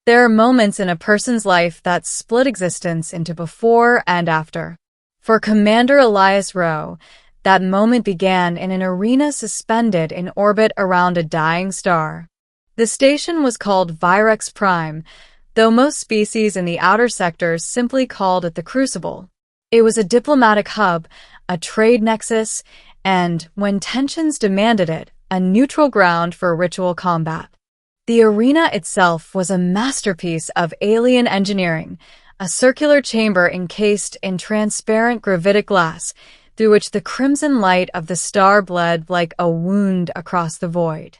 There are moments in a person's life that split existence into before and after. For Commander Elias Rowe, that moment began in an arena suspended in orbit around a dying star. The station was called Virex Prime, though most species in the outer sectors simply called it the Crucible. It was a diplomatic hub, a trade nexus, and, when tensions demanded it, a neutral ground for ritual combat. The arena itself was a masterpiece of alien engineering, a circular chamber encased in transparent gravitic glass, through which the crimson light of the star bled like a wound across the void.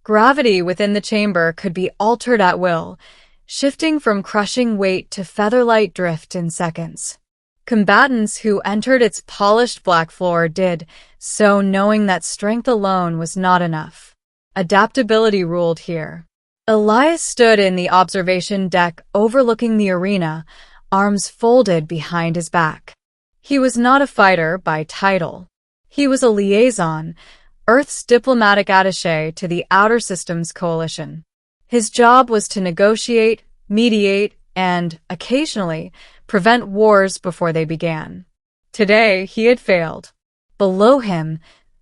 Gravity within the chamber could be altered at will, shifting from crushing weight to feather-light drift in seconds. Combatants who entered its polished black floor did so knowing that strength alone was not enough. Adaptability ruled here. Elias stood in the observation deck overlooking the arena, arms folded behind his back. He was not a fighter by title. He was a liaison, Earth's diplomatic attaché to the Outer Systems Coalition. His job was to negotiate, mediate, and, occasionally, prevent wars before they began. Today, he had failed. Below him,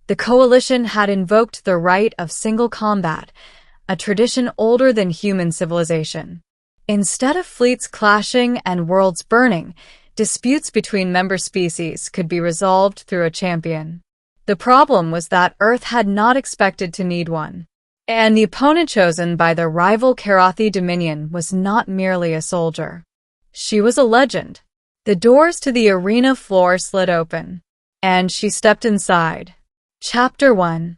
the coalition had invoked the right of single combat, a tradition older than human civilization. Instead of fleets clashing and worlds burning, disputes between member species could be resolved through a champion. The problem was that Earth had not expected to need one. And the opponent chosen by the rival Karathi Dominion was not merely a soldier. She was a legend. The doors to the arena floor slid open, and she stepped inside. Chapter 1.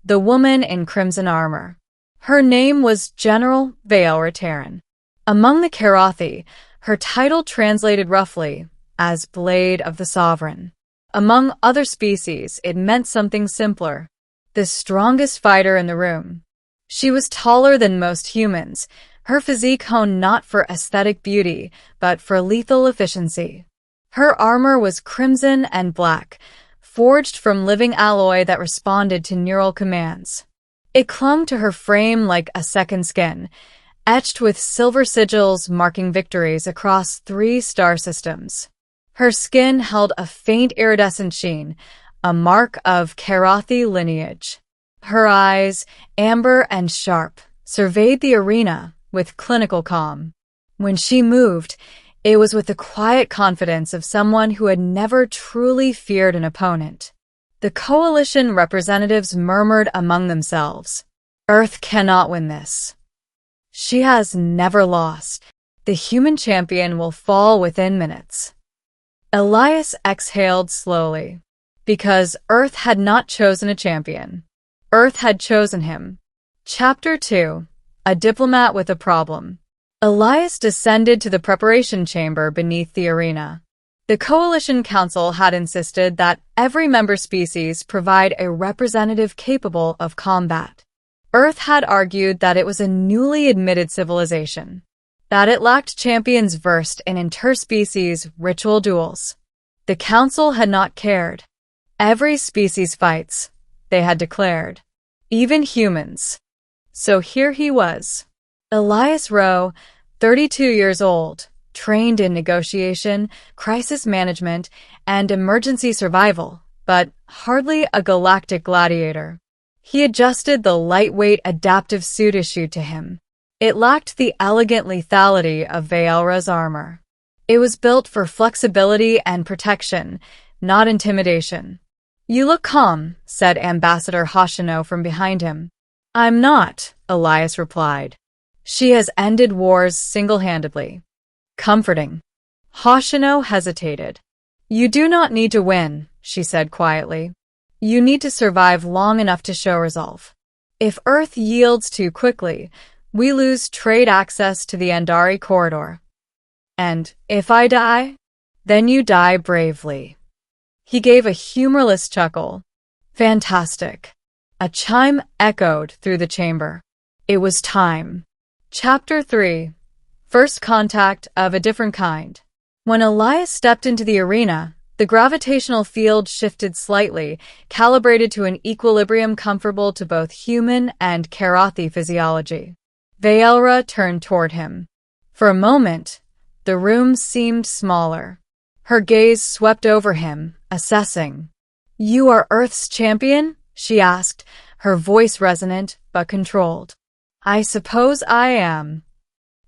The Woman in Crimson Armor. Her name was General Vaelra Terran. Among the Karathi, her title translated roughly as Blade of the Sovereign. Among other species, it meant something simpler: the strongest fighter in the room. She was taller than most humans, her physique honed not for aesthetic beauty, but for lethal efficiency. Her armor was crimson and black, forged from living alloy that responded to neural commands. It clung to her frame like a second skin, etched with silver sigils marking victories across 3 star systems. Her skin held a faint iridescent sheen, a mark of Karathi lineage. Her eyes, amber and sharp, surveyed the arena with clinical calm. When she moved, it was with the quiet confidence of someone who had never truly feared an opponent. The coalition representatives murmured among themselves, "Earth cannot win this. She has never lost. The human champion will fall within minutes." Elias exhaled slowly. Because Earth had not chosen a champion. Earth had chosen him. Chapter 2. A Diplomat with a Problem. Elias descended to the preparation chamber beneath the arena. The Coalition Council had insisted that every member species provide a representative capable of combat. Earth had argued that it was a newly admitted civilization, that it lacked champions versed in interspecies ritual duels. The Council had not cared. Every species fights, they had declared. Even humans. So here he was. Elias Rowe, 32 years old, trained in negotiation, crisis management, and emergency survival, but hardly a galactic gladiator. He adjusted the lightweight adaptive suit issued to him. It lacked the elegant lethality of Vaelra's armor. It was built for flexibility and protection, not intimidation. "You look calm," said Ambassador Hoshino from behind him. "I'm not," Elias replied. "She has ended wars single-handedly." Comforting. Hoshino hesitated. "You do not need to win," she said quietly. "You need to survive long enough to show resolve. If Earth yields too quickly, we lose trade access to the Andari corridor. And if I die, then you die bravely." He gave a humorless chuckle. "Fantastic." A chime echoed through the chamber. It was time. Chapter 3. First Contact of a Different Kind. When Elias stepped into the arena, the gravitational field shifted slightly, calibrated to an equilibrium comfortable to both human and Karathi physiology. Vaelra turned toward him. For a moment, the room seemed smaller. Her gaze swept over him, assessing. "You are Earth's champion?" she asked, her voice resonant but controlled. "I suppose I am."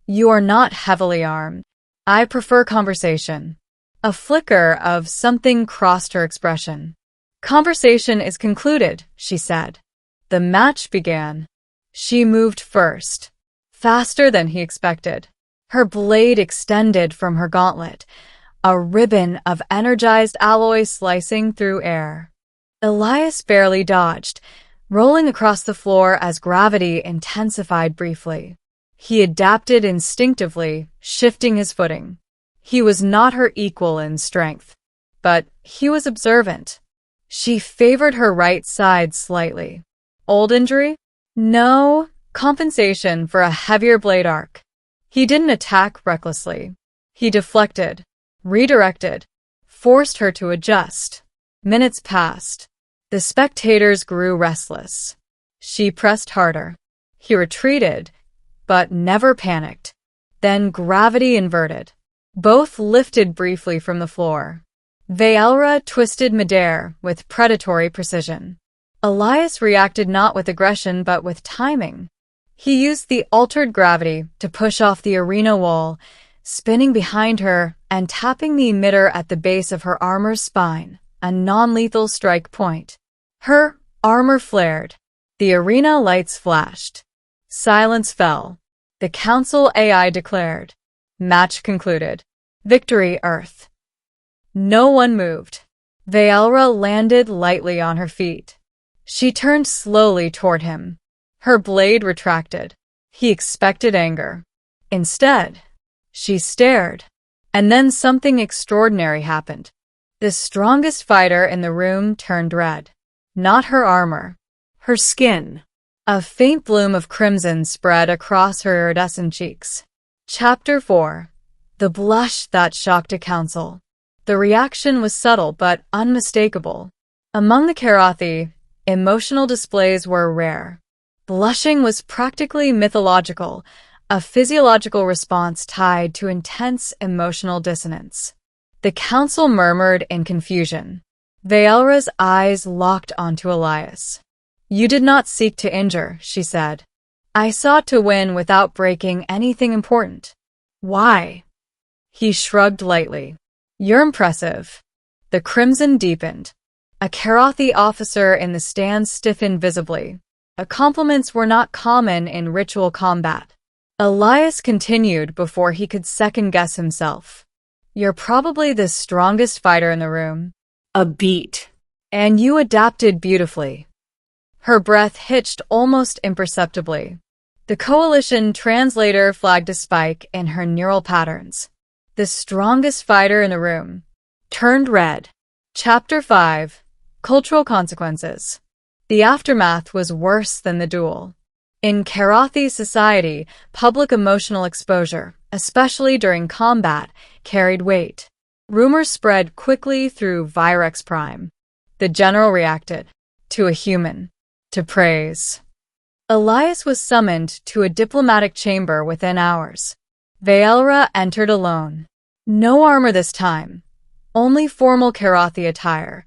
"You are not heavily armed. I prefer conversation." A flicker of something crossed her expression. "Conversation is concluded," she said. The match began. She moved first, faster than he expected. Her blade extended from her gauntlet, a ribbon of energized alloy slicing through air. Elias barely dodged, rolling across the floor as gravity intensified briefly. He adapted instinctively, shifting his footing. He was not her equal in strength, but he was observant. She favored her right side slightly. Old injury? No, compensation for a heavier blade arc. He didn't attack recklessly. He deflected, redirected, forced her to adjust. Minutes passed. The spectators grew restless. She pressed harder. He retreated, but never panicked. Then gravity inverted. Both lifted briefly from the floor. Veelra twisted midair with predatory precision. Elias reacted not with aggression but with timing. He used the altered gravity to push off the arena wall, spinning behind her and tapping the emitter at the base of her armor's spine, a non-lethal strike point. Her armor flared. The arena lights flashed. Silence fell. The Council AI declared. Match concluded. Victory, Earth. No one moved. Veelra landed lightly on her feet. She turned slowly toward him. Her blade retracted. He expected anger. Instead, she stared. And then something extraordinary happened. The strongest fighter in the room turned red. Not her armor. Her skin. A faint bloom of crimson spread across her iridescent cheeks. Chapter 4. The blush that shocked a council. The reaction was subtle but unmistakable. Among the Karathi, emotional displays were rare. Blushing was practically mythological, a physiological response tied to intense emotional dissonance. The council murmured in confusion. Veelra's eyes locked onto Elias. "You did not seek to injure," she said. "I sought to win without breaking anything important." "Why?" He shrugged lightly. "You're impressive." The crimson deepened. A Karathi officer in the stand stiffened visibly. Compliments were not common in ritual combat. Elias continued before he could second-guess himself. "You're probably the strongest fighter in the room." "A beat." "And you adapted beautifully." Her breath hitched almost imperceptibly. The coalition translator flagged a spike in her neural patterns. The strongest fighter in the room turned red. Chapter 5. Cultural Consequences. The aftermath was worse than the duel. In Karathi society, public emotional exposure, especially during combat, carried weight. Rumors spread quickly through Virex Prime. The general reacted. To a human. To praise. Elias was summoned to a diplomatic chamber within hours. Veelra entered alone. No armor this time. Only formal Karathi attire.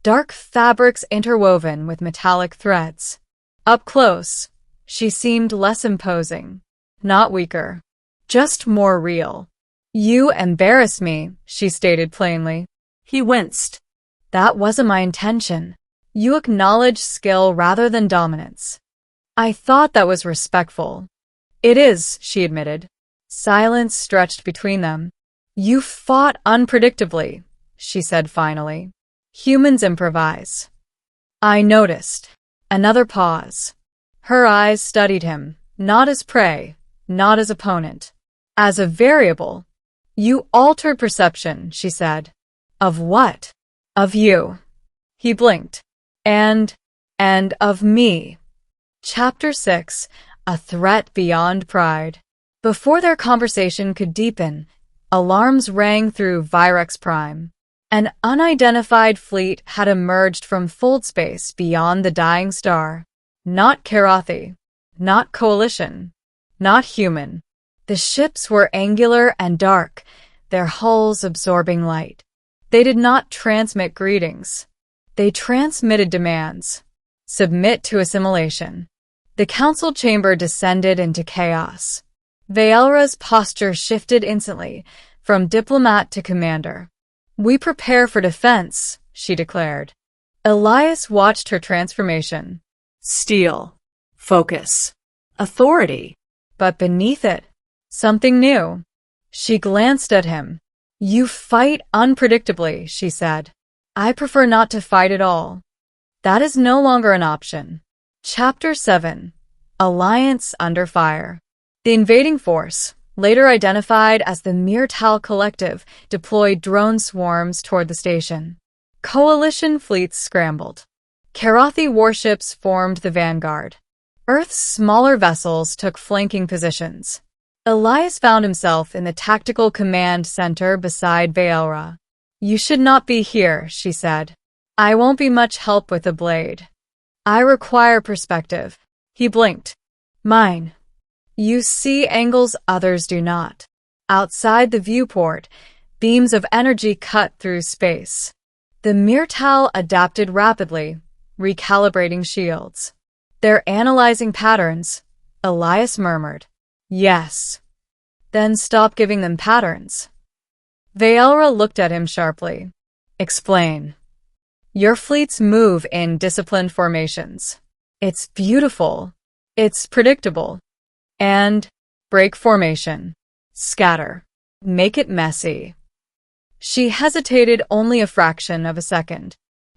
Dark fabrics interwoven with metallic threads. Up close, she seemed less imposing. Not weaker. Just more real. "You embarrass me," she stated plainly. He winced. "That wasn't my intention. You acknowledge skill rather than dominance." "I thought that was respectful." "It is," she admitted. Silence stretched between them. "You fought unpredictably," she said finally. "Humans improvise." "I noticed." Another pause. Her eyes studied him, not as prey, not as opponent. As a variable. "You altered perception," she said. "Of what?" "Of you." He blinked. And of me." Chapter 6. A Threat Beyond Pride. Before their conversation could deepen, alarms rang through Virex Prime. An unidentified fleet had emerged from fold space beyond the dying star. Not Karathi. Not coalition. Not human. The ships were angular and dark, their hulls absorbing light. They did not transmit greetings. They transmitted demands. Submit to assimilation. The council chamber descended into chaos. Veelra's posture shifted instantly, from diplomat to commander. "We prepare for defense," she declared. Elias watched her transformation. Steel. Focus. Authority. But beneath it, something new. She glanced at him. "You fight unpredictably," she said. "I prefer not to fight at all." That is no longer an option. Chapter 7. Alliance Under Fire. The invading force, later identified as the Myrtal Collective, deployed drone swarms toward the station. Coalition fleets scrambled. Karathi warships formed the vanguard. Earth's smaller vessels took flanking positions. Elias found himself in the tactical command center beside Veelra. "You should not be here," she said. "I won't be much help with a blade. I require perspective." He blinked. "Mine. You see angles others do not." Outside the viewport, beams of energy cut through space. The Myrtal adapted rapidly, recalibrating shields. "They're analyzing patterns," Elias murmured. "Yes." "Then stop giving them patterns." Veelra looked at him sharply. "Explain." "Your fleets move in disciplined formations. It's beautiful. It's predictable. And break formation. Scatter. Make it messy." She hesitated only a fraction of a second.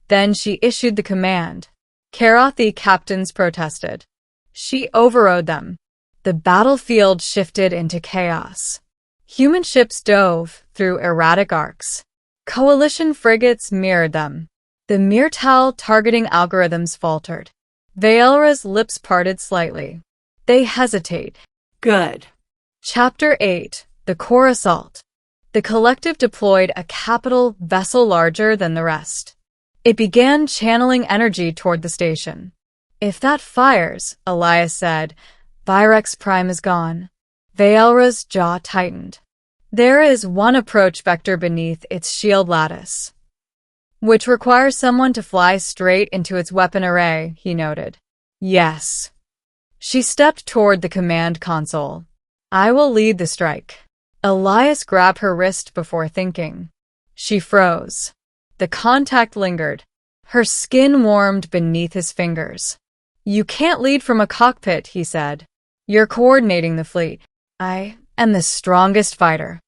Then she issued the command. Karathi captains protested. She overrode them. The battlefield shifted into chaos. Human ships dove through erratic arcs. Coalition frigates mirrored them. The Myrtal targeting algorithms faltered. Veelra's lips parted slightly. "They hesitate." "Good." Chapter 8. The Core Assault. The collective deployed a capital vessel larger than the rest. It began channeling energy toward the station. "If that fires," Elias said, "Virex Prime is gone." Veelra's jaw tightened. "There is one approach vector beneath its shield lattice, which requires someone to fly straight into its weapon array," he noted. "Yes." She stepped toward the command console. "I will lead the strike." Elias grabbed her wrist before thinking. She froze. The contact lingered. Her skin warmed beneath his fingers. "You can't lead from a cockpit," he said. "You're coordinating the fleet." "I am the strongest fighter."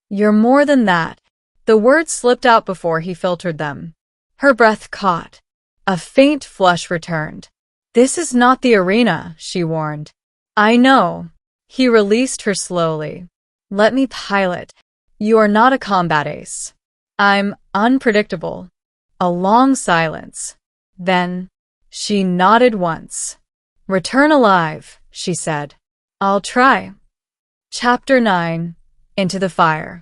"You're more than that." The words slipped out before he filtered them. Her breath caught. A faint flush returned. "This is not the arena," she warned. "I know." He released her slowly. "Let me pilot. You are not a combat ace." "I'm unpredictable." A long silence. Then, she nodded once. "Return alive," she said. "I'll try." Chapter 9. Into the Fire.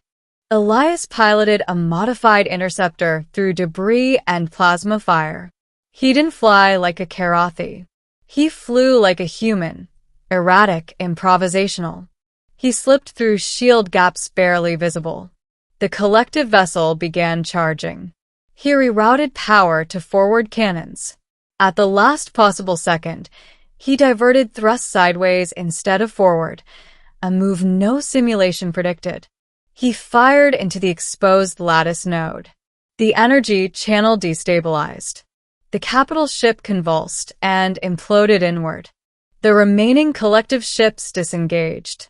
Elias piloted a modified interceptor through debris and plasma fire. He didn't fly like a Karathi. He flew like a human, erratic, improvisational. He slipped through shield gaps barely visible. The collective vessel began charging. He rerouted power to forward cannons. At the last possible second, he diverted thrust sideways instead of forward, a move no simulation predicted. He fired into the exposed lattice node. The energy channel destabilized. The capital ship convulsed and imploded inward. The remaining collective ships disengaged.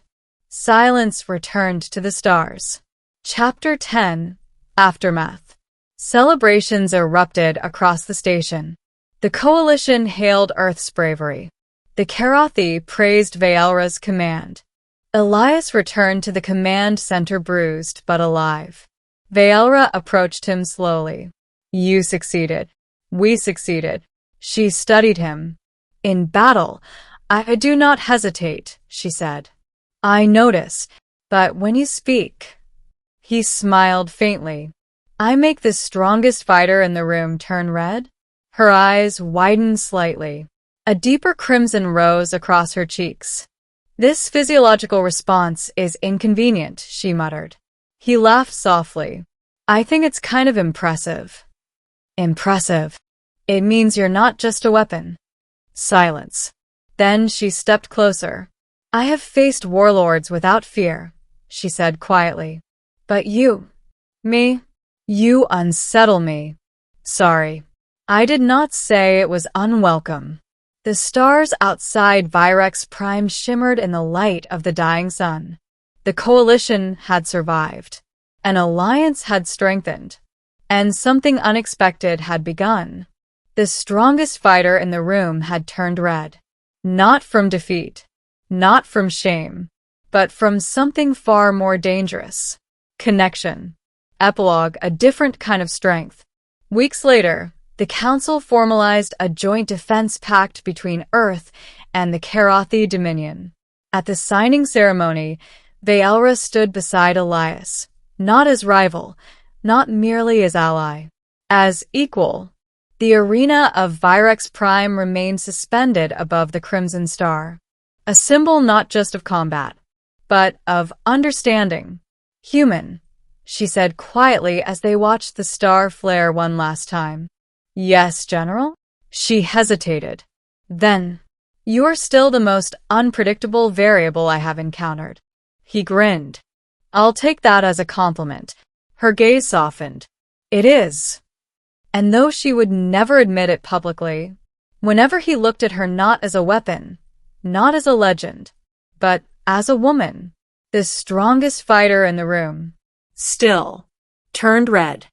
Silence returned to the stars. Chapter 10. Aftermath. Celebrations erupted across the station. The coalition hailed Earth's bravery. The Karathi praised Veelra's command. Elias returned to the command center bruised but alive. Veelra approached him slowly. "You succeeded. We succeeded." She studied him. "In battle, I do not hesitate," she said. "I notice, but when you speak..." He smiled faintly. "I make the strongest fighter in the room turn red?" Her eyes widened slightly. A deeper crimson rose across her cheeks. This physiological response is inconvenient, she muttered. He laughed softly. I think it's kind of impressive. Impressive. It means you're not just a weapon. Silence. Then she stepped closer. I have faced warlords without fear, she said quietly. But you. Me? You unsettle me. Sorry. I did not say it was unwelcome. The stars outside Virex Prime shimmered in the light of the dying sun. The coalition had survived. An alliance had strengthened. And something unexpected had begun. The strongest fighter in the room had turned red. Not from defeat. Not from shame. But from something far more dangerous. Connection. Epilogue, a different kind of strength. Weeks later, the Council formalized a joint defense pact between Earth and the Karathi Dominion. At the signing ceremony, Vaelra stood beside Elias, not as rival, not merely as ally, as equal. The arena of Virex Prime remained suspended above the Crimson Star, a symbol not just of combat, but of understanding. Human, she said quietly as they watched the star flare one last time. Yes, General? She hesitated. Then, you're still the most unpredictable variable I have encountered. He grinned. I'll take that as a compliment. Her gaze softened. It is. And though she would never admit it publicly, whenever he looked at her not as a weapon, not as a legend, but as a woman, the strongest fighter in the room, still turned red.